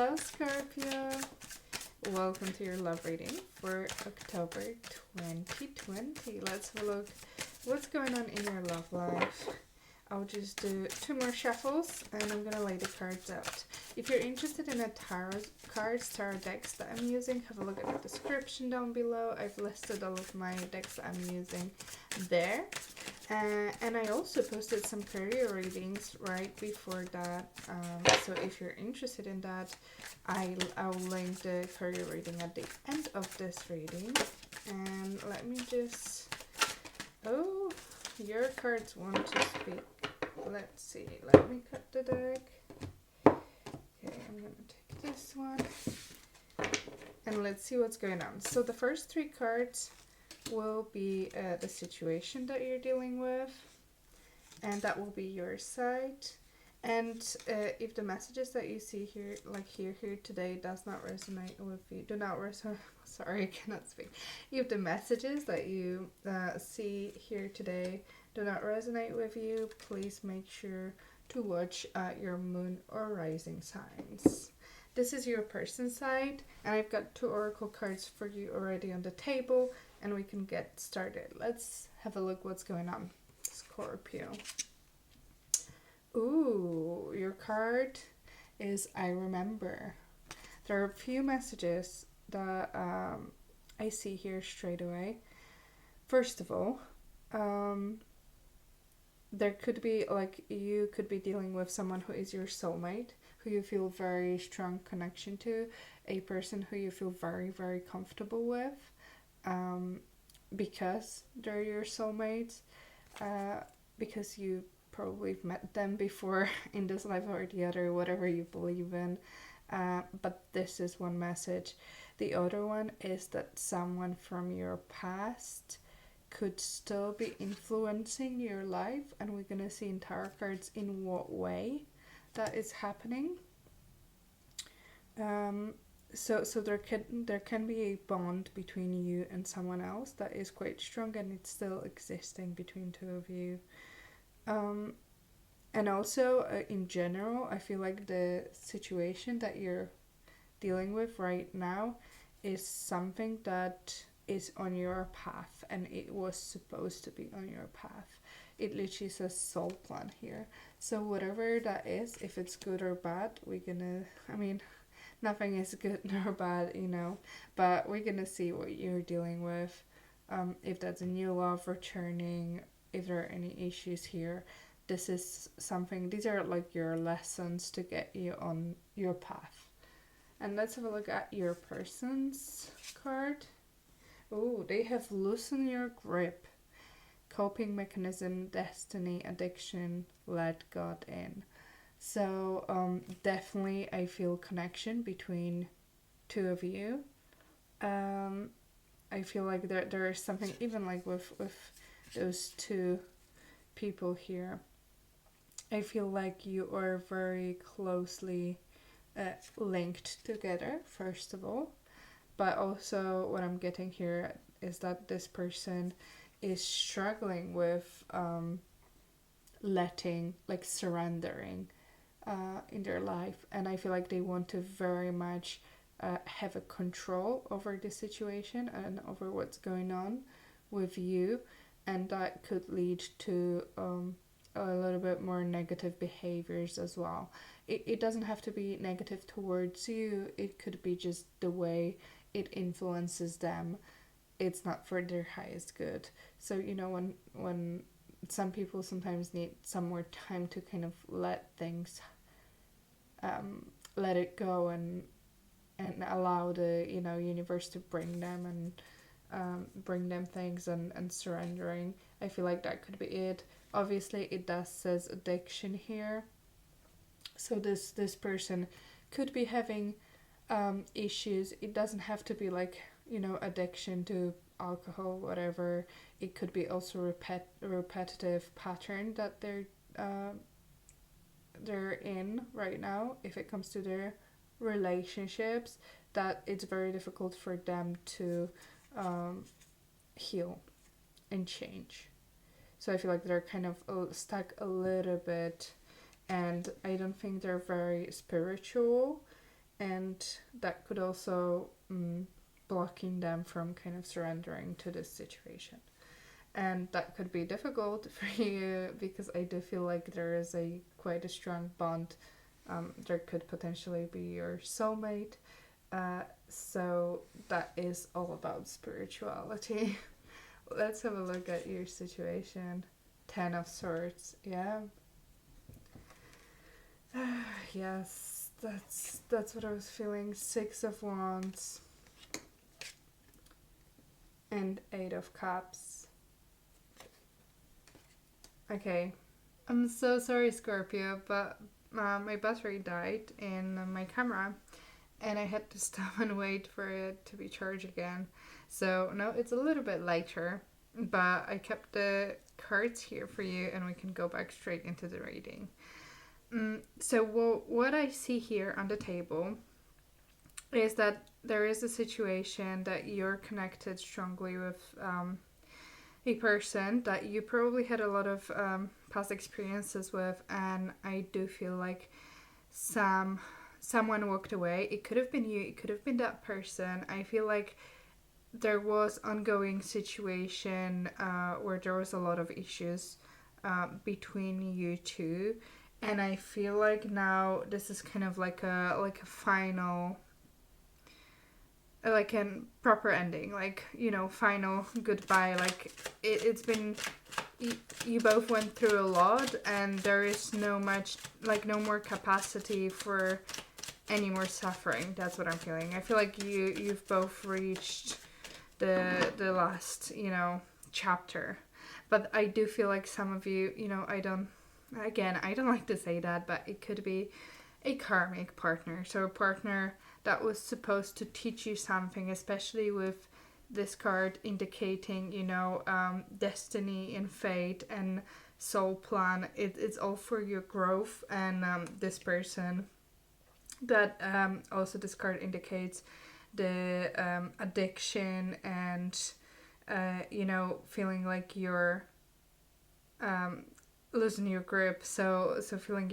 Hello, Scorpio. Welcome to your love reading for October 2020. Let's have a look what's going on in your love life. I'll just do 2 more shuffles and I'm gonna lay the cards out. If you're interested in a tarot decks that I'm using, have a look at the description down below. I've listed all of my decks that I'm using there. And I also posted some career readings right before that. So if you're interested in that, I'll link the career reading at the end of this reading. And let me just... Oh, your cards want to speak. Let's see. Let me cut the deck. Okay, I'm going to take this one. And let's see what's going on. So the first 3 cards will be the situation that you're dealing with, and that will be your side. And if the messages that you see here, like here today, does not resonate with you, do not resonate. Sorry, I cannot speak. If the messages that you see here today do not resonate with you, please make sure to watch your moon or rising signs. This is your person side, and I've got 2 oracle cards for you already on the table, and we can get started. Let's have a look what's going on, Scorpio. Ooh, your card is I remember. There are a few messages that I see here straight away. First of all, there could be, like, you could be dealing with someone who is your soulmate, who you feel very strong connection to, a person who you feel very, very comfortable with, because they're your soulmates, because you probably met them before in this life or the other, whatever you believe in. But this is one message. The other one is that someone from your past could still be influencing your life, and we're gonna see in tarot cards in what way that is happening. So there can be a bond between you and someone else that is quite strong, and it's still existing between 2 of you. And also in general, I feel like the situation that you're dealing with right now is something that is on your path, and it was supposed to be on your path. It literally says soul plan here. So whatever that is, if it's good or bad, nothing is good nor bad, you know, but we're gonna see what you're dealing with. If that's a new love returning, if there are any issues here, this is something, these are like your lessons to get you on your path. And let's have a look at your person's card. Oh, they have loosened your grip. Coping mechanism, destiny, addiction, let God in. So definitely I feel connection between 2 of you. I feel like there is something, even like with those 2 people here. I feel like you are very closely linked together, first of all. But also what I'm getting here is that this person is struggling with surrendering in their life. And I feel like they want to very much have a control over the situation and over what's going on with you. And that could lead to a little bit more negative behaviors as well. It doesn't have to be negative towards you. It could be just the way it influences them. It's not for their highest good. So, you know, when some people sometimes need some more time to kind of let things, let it go and allow the, you know, universe to bring them and bring them things and surrendering. I feel like that could be it. Obviously, it does says addiction here. So this person could be having issues. It doesn't have to be like, you know, addiction to alcohol, whatever. It could be also repetitive pattern that they're in right now. If it comes to their relationships, that it's very difficult for them to heal and change. So I feel like they're kind of stuck a little bit, and I don't think they're very spiritual. and that could also blocking them from kind of surrendering to this situation. And that could be difficult for you because I do feel like there is quite a strong bond. There could potentially be your soulmate. So that is all about spirituality. Let's have a look at your situation. 10 of Swords, yeah. Yes, that's what I was feeling. 6 of Wands and 8 of Cups. Okay, I'm so sorry, Scorpio, but my battery died in my camera and I had to stop and wait for it to be charged again. So now it's a little bit later, but I kept the cards here for you and we can go back straight into the reading. So what I see here on the table is that there is a situation that you're connected strongly with a person that you probably had a lot of past experiences with, and I do feel like someone walked away. It could have been you, it could have been that person. I feel like there was ongoing situation where there was a lot of issues between you two, and I feel like now this is kind of like a final, like a proper ending, like, you know, final goodbye. Like it's been, you both went through a lot and there is no more capacity for any more suffering. That's what I'm feeling. I feel like you've both reached the last, you know, chapter. But I do feel like some of you, you know, I don't like to say that, but it could be a karmic partner. So a partner that was supposed to teach you something, especially with this card indicating, you know, destiny and fate and soul plan. It's all for your growth. And this person that also this card indicates the addiction and you know, feeling like you're losing your grip, so feeling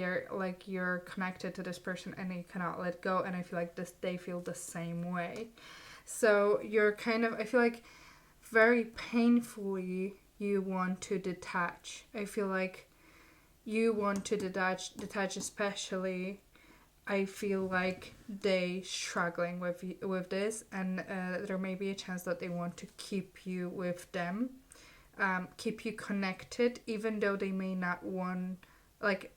you're connected to this person and you cannot let go. And I feel like they feel the same way. So you're kind of, I feel like very painfully you want to detach. I feel like you want to detach especially. I feel like they struggling with this, and there may be a chance that they want to keep you with them, keep you connected, even though they may not want, like,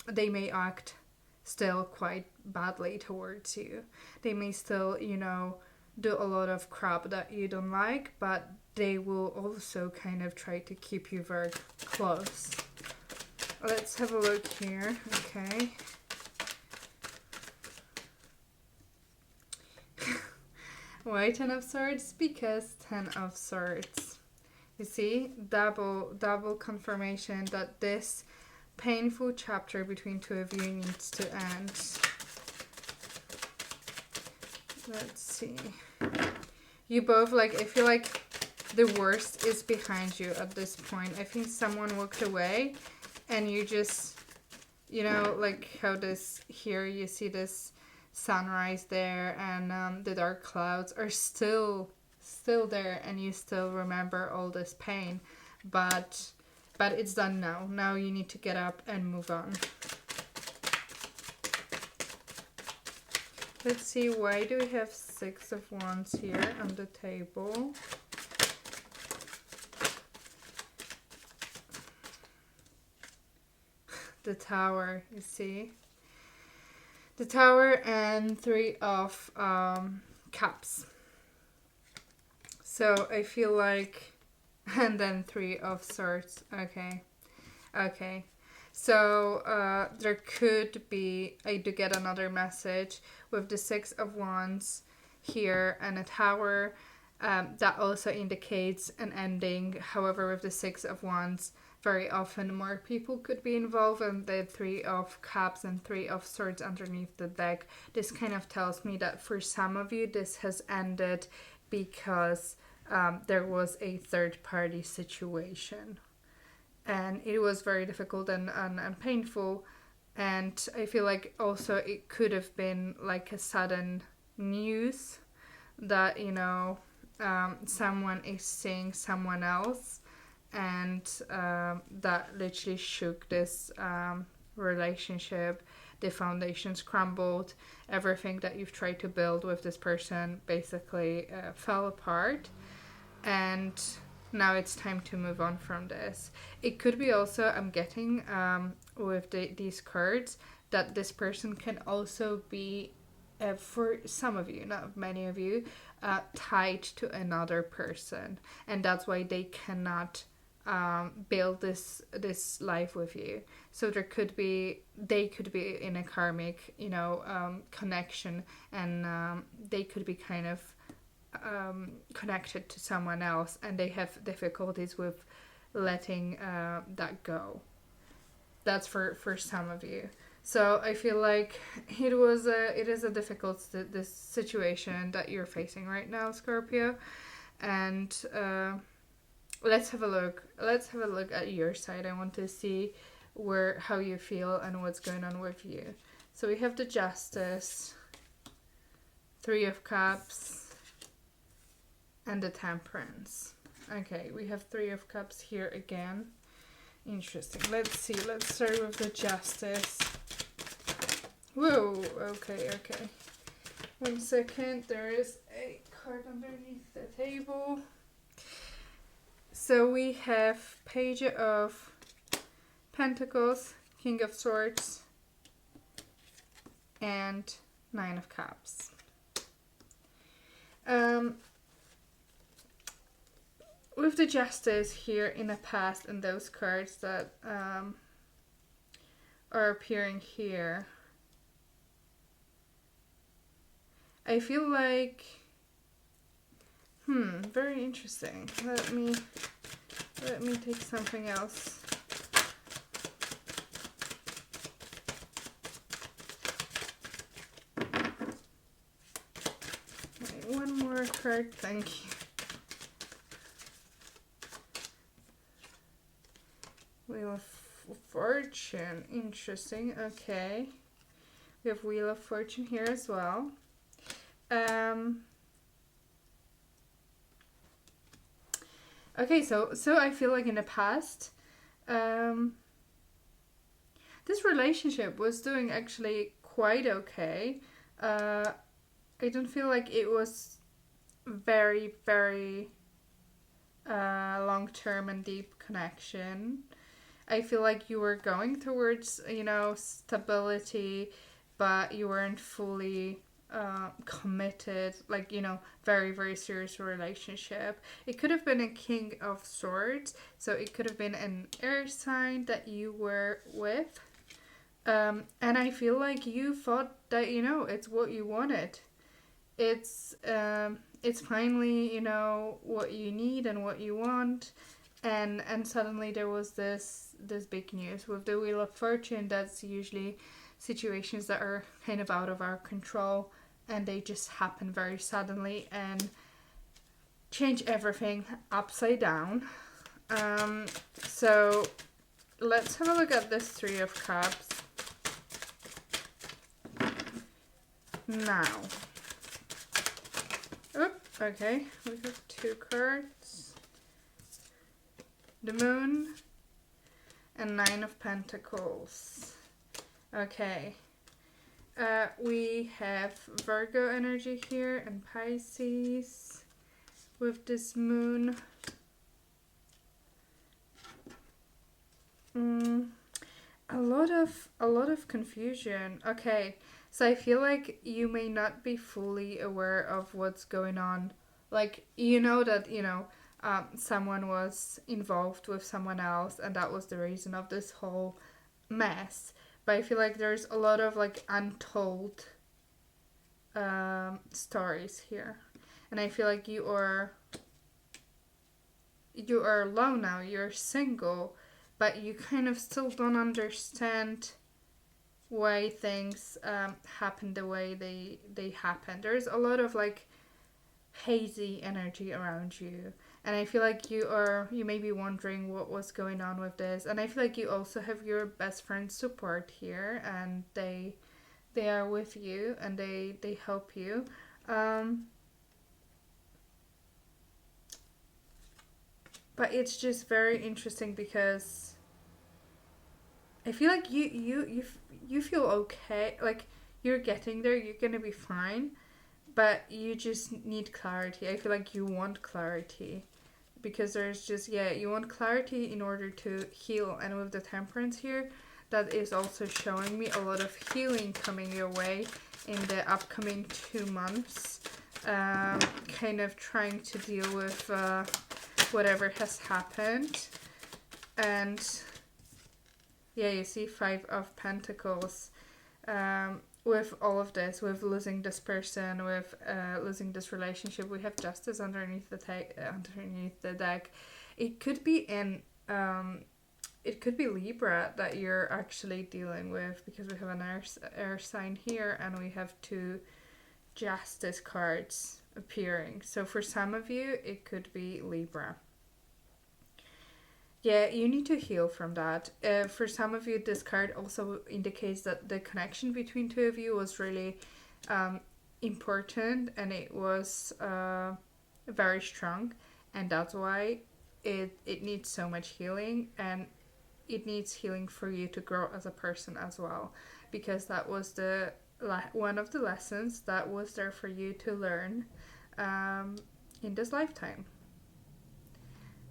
they may act still quite badly towards you. They may still, you know, do a lot of crap that you don't like, but they will also kind of try to keep you very close. Let's have a look here. Okay. Why 10 of Swords? Because 10 of Swords. You see, double confirmation that this painful chapter between two of you needs to end. Let's see. You both, like, I feel like the worst is behind you at this point. I think someone walked away and you just, you know, like how this here, you see this sunrise there, and the dark clouds are still there, and you still remember all this pain, but it's done now. Now you need to get up and move on. Let's see, why do we have 6 of Wands here on the table? The Tower, you see? The Tower and 3 of Cups. So I feel like, and then 3 of Swords. Okay. So there could be, I do get another message with the 6 of Wands here and a Tower. That also indicates an ending. However, with the 6 of Wands, very often more people could be involved, and the 3 of Cups and 3 of Swords underneath the deck. This kind of tells me that for some of you, this has ended because there was a third party situation. And it was very difficult and painful. And I feel like also it could have been like a sudden news that, you know, someone is seeing someone else, and that literally shook this relationship. The foundations crumbled. Everything that you've tried to build with this person basically fell apart. And now it's time to move on from this. It could be also, I'm getting with these cards, that this person can also be, for some of you, not many of you, tied to another person, and that's why they cannot build this life with you. So they could be in a karmic, you know, connection, and they could be kind of connected to someone else, and they have difficulties with letting that go. That's for some of you. So I feel like it is a difficult this situation that you're facing right now, Scorpio, and let's have a look. Let's have a look at your side. I want to see how you feel and what's going on with you. So we have the Justice, Three of Cups, and the Temperance. Okay, we have Three of Cups here again. Interesting. Let's see. Let's start with the Justice. Whoa. Okay. 1 second. There is a card underneath the table. So we have Page of Pentacles, King of Swords, and Nine of Cups. With the Justice here in the past, and those cards that are appearing here, I feel like, very interesting. Let me take something else. Wait, one more card, thank you. Wheel of Fortune, interesting. Okay, we have Wheel of Fortune here as well. Okay, so I feel like in the past, this relationship was doing actually quite okay. I don't feel like it was very, very long-term and deep connection. I feel like you were going towards, you know, stability, but you weren't fully committed, like, you know, very, very serious relationship. It could have been a King of Swords, so it could have been an air sign that you were with. And I feel like you thought that, you know, it's what you wanted. It's finally, you know, what you need and what you want. And suddenly there was this big news with the Wheel of Fortune. That's usually situations that are kind of out of our control, and they just happen very suddenly and change everything upside down. So let's have a look at this Three of Cups. Now, okay, we have 2 cards. The Moon and Nine of Pentacles. Okay. We have Virgo energy here and Pisces with this Moon. A lot of confusion. Okay. So I feel like you may not be fully aware of what's going on. Like, you know that, you know, someone was involved with someone else, and that was the reason of this whole mess. But I feel like there's a lot of like untold stories here, and I feel like you are alone now. You're single, but you kind of still don't understand why things happen the way they happen. There's a lot of like hazy energy around you, And I feel like you may be wondering what was going on with this. And I feel like you also have your best friend support here, and they are with you, and they help you. But it's just very interesting because I feel like you feel okay. Like, you're getting there. You're gonna be fine. But you just need clarity. I feel like you want clarity. Because there's just, you want clarity in order to heal. And with the temperance here, that is also showing me a lot of healing coming your way in the upcoming 2 months. Kind of trying to deal with whatever has happened. And yeah, you see 5 of Pentacles. With all of this, with losing this person, with losing this relationship, we have Justice underneath the deck. It could be it could be Libra that you're actually dealing with, because we have an air sign here, and we have 2 Justice cards appearing. So for some of you, it could be Libra. Yeah, you need to heal from that. For some of you, this card also indicates that the connection between 2 of you was really important, and it was very strong, and that's why it needs so much healing, and it needs healing for you to grow as a person as well, because that was one of the lessons that was there for you to learn in this lifetime.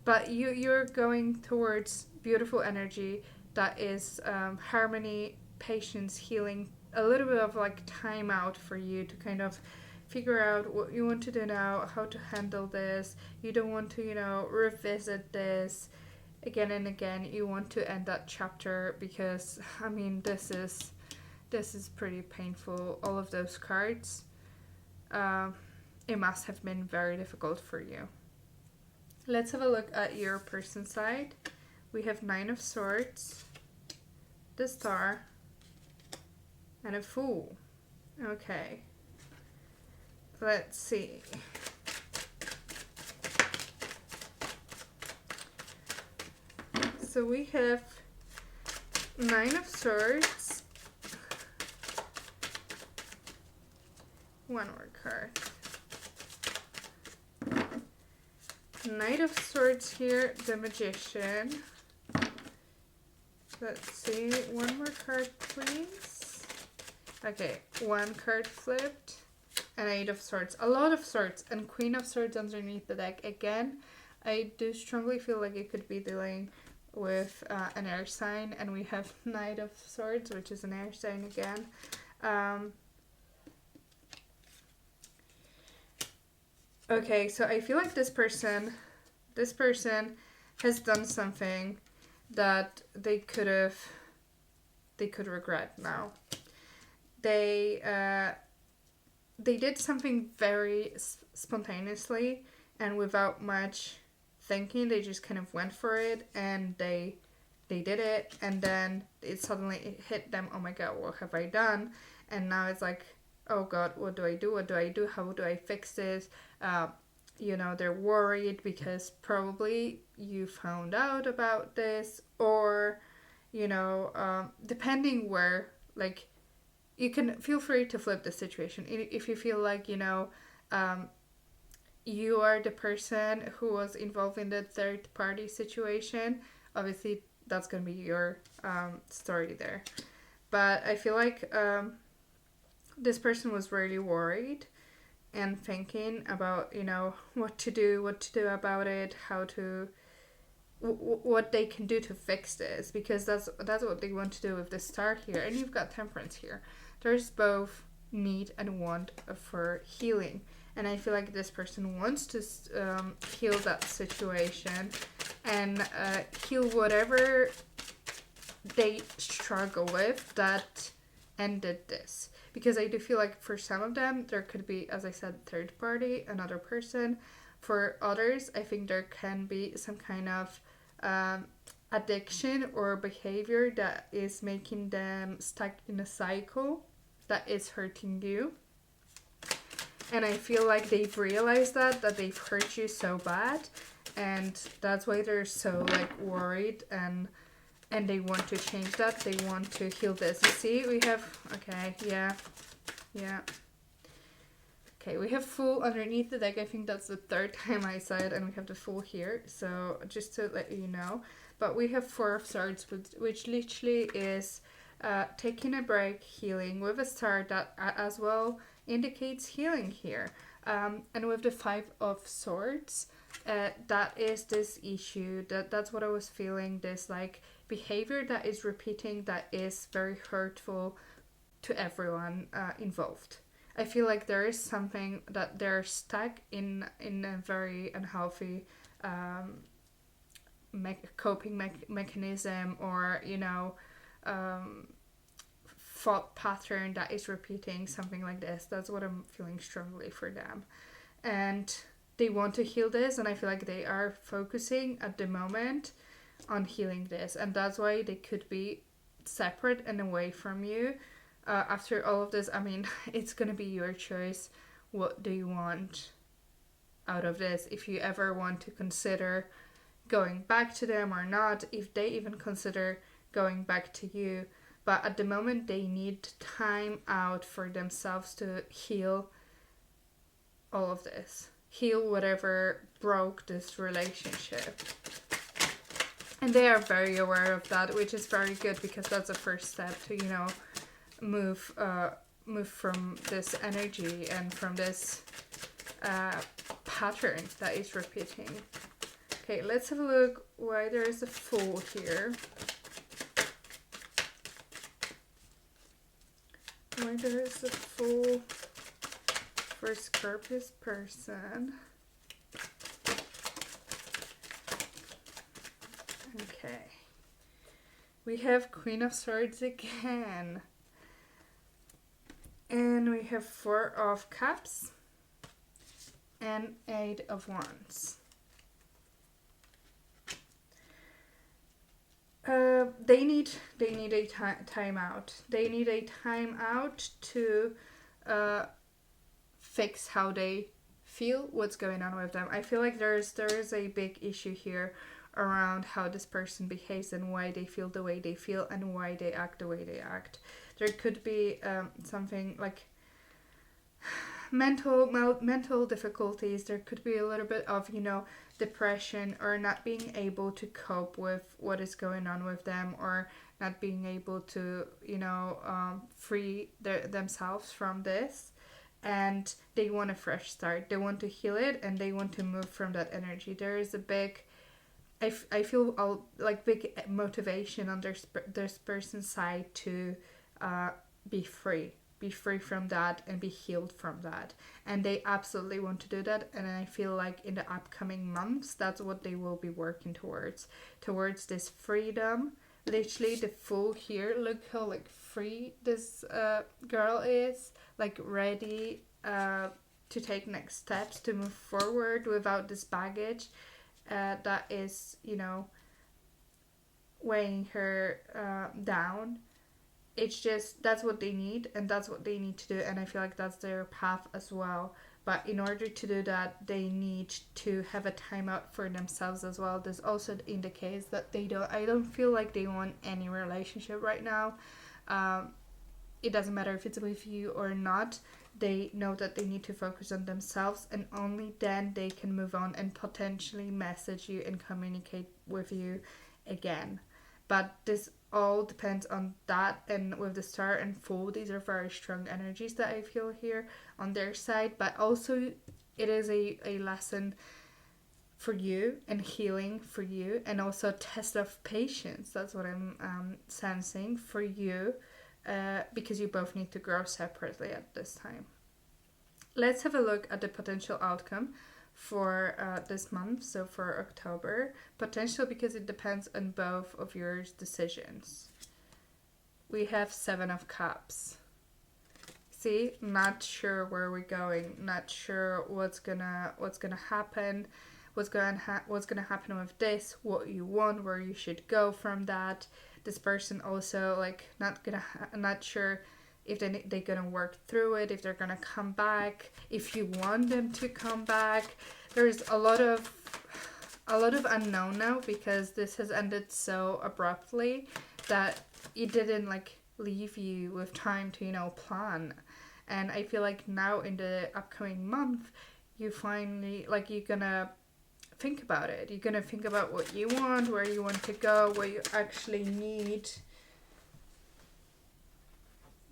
But you're going towards beautiful energy that is harmony, patience, healing, a little bit of like time out for you to kind of figure out what you want to do now, how to handle this. You don't want to, revisit this again and again. You want to end that chapter, because, I mean, this is pretty painful. All of those cards, it must have been very difficult for you. Let's have a look at your person side. We have 9 of Swords, the Star, and a Fool. Okay. Let's see. So we have 9 of Swords. One more card. Knight of Swords here, the Magician. Let's see, one more card, please. Okay, 1 card flipped, and 8 of Swords. A lot of Swords, and Queen of Swords underneath the deck. Again, I do strongly feel like it could be dealing with an air sign, and we have Knight of Swords, which is an air sign again. Okay, so I feel like this person has done something that they could regret now. They did something very spontaneously and without much thinking. They just kind of went for it, and they did it, and then it suddenly hit them. Oh my God, what have I done? And now it's like, oh God, what do I do? What do I do? How do I fix this? They're worried because probably you found out about this, or, depending where, like, you can feel free to flip the situation. If you feel like, you are the person who was involved in the third party situation, obviously that's going to be your story there. But I feel like this person was really worried and thinking about, what to do about it, how to, what they can do to fix this, because that's what they want to do with the Star here. And you've got Temperance here. There's both need and want for healing, and I feel like this person wants to heal that situation and heal whatever they struggle with that ended this. Because I do feel like for some of them, there could be, as I said, third party, another person. For others, I think there can be some kind of addiction or behavior that is making them stuck in a cycle that is hurting you. And I feel like they've realized that they've hurt you so bad, And that's why they're so like worried, and they want to change that. They want to heal this. You see, we have, okay, yeah. Okay, we have full underneath the deck. I think that's the third time I saw it, and we have the full here. So just to let you know. But we have Four of Swords, which literally is taking a break, healing, with a star that as well indicates healing here. And with the Five of Swords, that is this issue. That's what I was feeling. This like behavior that is repeating, that is very hurtful to everyone involved. I feel like there is something that they're stuck in a very unhealthy coping mechanism, or thought pattern that is repeating something like this. That's what I'm feeling strongly for them, and they want to heal this, and I feel like they are focusing at the moment on healing this, and that's why they could be separate and away from you. After all of this, I mean, it's gonna be your choice. What do you want out of this? If you ever want to consider going back to them or not, if they even consider going back to you. But at the moment, they need time out for themselves to heal all of this. Heal whatever broke this relationship. And they are very aware of that, which is very good, because that's a first step to, move from this energy and from this pattern that is repeating. Okay, let's have a look why there is a Fool here. Why there is a Fool for Scorpius person. Okay. We have Queen of Swords again. And we have Four of Cups and Eight of Wands. They need a time out. They need a time out to fix how they feel, what's going on with them. I feel like there is a big issue here around how this person behaves and why they feel the way they feel and why they act the way they act. There could be something like mental difficulties. There could be a little bit of, depression, or not being able to cope with what is going on with them, or not being able to, free themselves from this. And they want a fresh start. They want to heal it, and they want to move from that energy. There is a big... I feel like big motivation on this person's side to be free from that and be healed from that, and they absolutely want to do that. And I feel like in the upcoming months, that's what they will be working towards this freedom. Literally, the Fool here, look how like free this girl is, like ready to take next steps, to move forward without this baggage that is, weighing her down. It's just, that's what they need, and that's what they need to do, and I feel like that's their path as well. But in order to do that, they need to have a time out for themselves as well. This also indicates that I don't feel like they want any relationship right now. It doesn't matter if it's with you or not. They know that they need to focus on themselves, and only then they can move on and potentially message you and communicate with you again. But this all depends on that, and with the Star and Fool, these are very strong energies that I feel here on their side. But also, it is a lesson for you and healing for you, and also a test of patience. That's what I'm sensing for you. Because you both need to grow separately at this time. Let's have a look at the potential outcome for this month, so for October. Potential, because it depends on both of your decisions. We have Seven of Cups. See, not sure where we're going, not sure what's gonna happen, what's gonna happen with this, what you want, where you should go from that. This person also like not sure if they're gonna work through it, if they're gonna come back, if you want them to come back. There's a lot of a lot of unknown now, because this has ended so abruptly that it didn't like leave you with time to, you know, plan. And I feel like now in the upcoming month, you finally, like, you're gonna think about it. You're gonna think about what you want, where you want to go, what you actually need.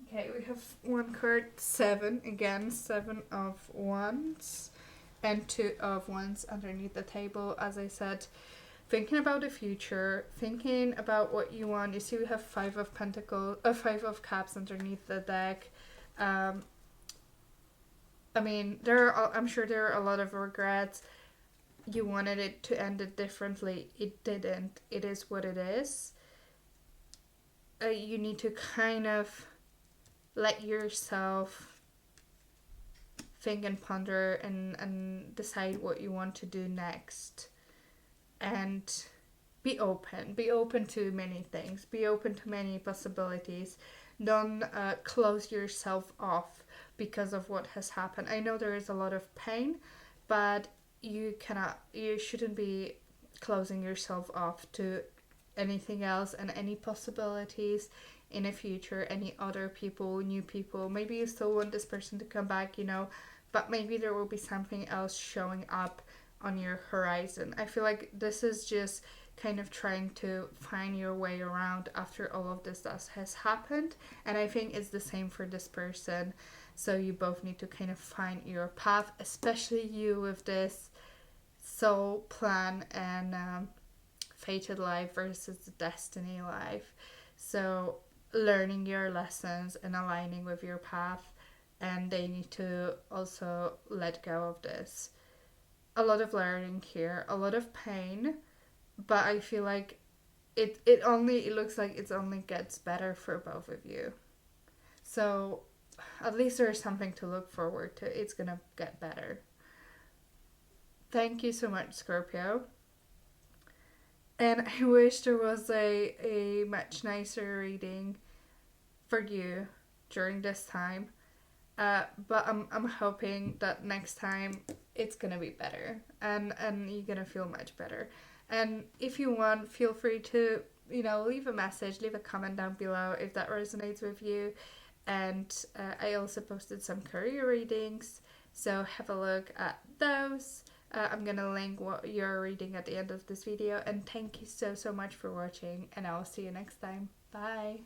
Okay, we have one card, 7 again, 7 of Wands, and 2 of Wands underneath the table. As I said, thinking about the future, thinking about what you want. You see, we have 5 of Pentacles, 5 of Cups underneath the deck. I mean, I'm sure there are a lot of regrets. You wanted it to end it differently. It didn't. It is what it is. You need to kind of let yourself think and ponder and decide what you want to do next. And be open. Be open to many things. Be open to many possibilities. Don't close yourself off because of what has happened. I know there is a lot of pain, but you shouldn't be closing yourself off to anything else and any possibilities in the future, any other people, new people. Maybe you still want this person to come back, you know, but maybe there will be something else showing up on your horizon. I feel like this is just kind of trying to find your way around after all of this that has happened, and I think it's the same for this person. So you both need to kind of find your path, especially you with this soul plan and fated life versus the destiny life. So learning your lessons and aligning with your path, and they need to also let go of this. A lot of learning here, a lot of pain, but I feel like it looks like it only gets better for both of you. So at least there's something to look forward to. It's gonna get better. Thank you so much, Scorpio. And I wish there was a much nicer reading for you during this time. But I'm hoping that next time it's gonna be better, and you're gonna feel much better. And if you want, feel free to, you know, leave a message, leave a comment down below if that resonates with you. And I also posted some career readings, so have a look at those. I'm gonna link what you're reading at the end of this video. And thank you so much for watching, and I'll see you next time. Bye.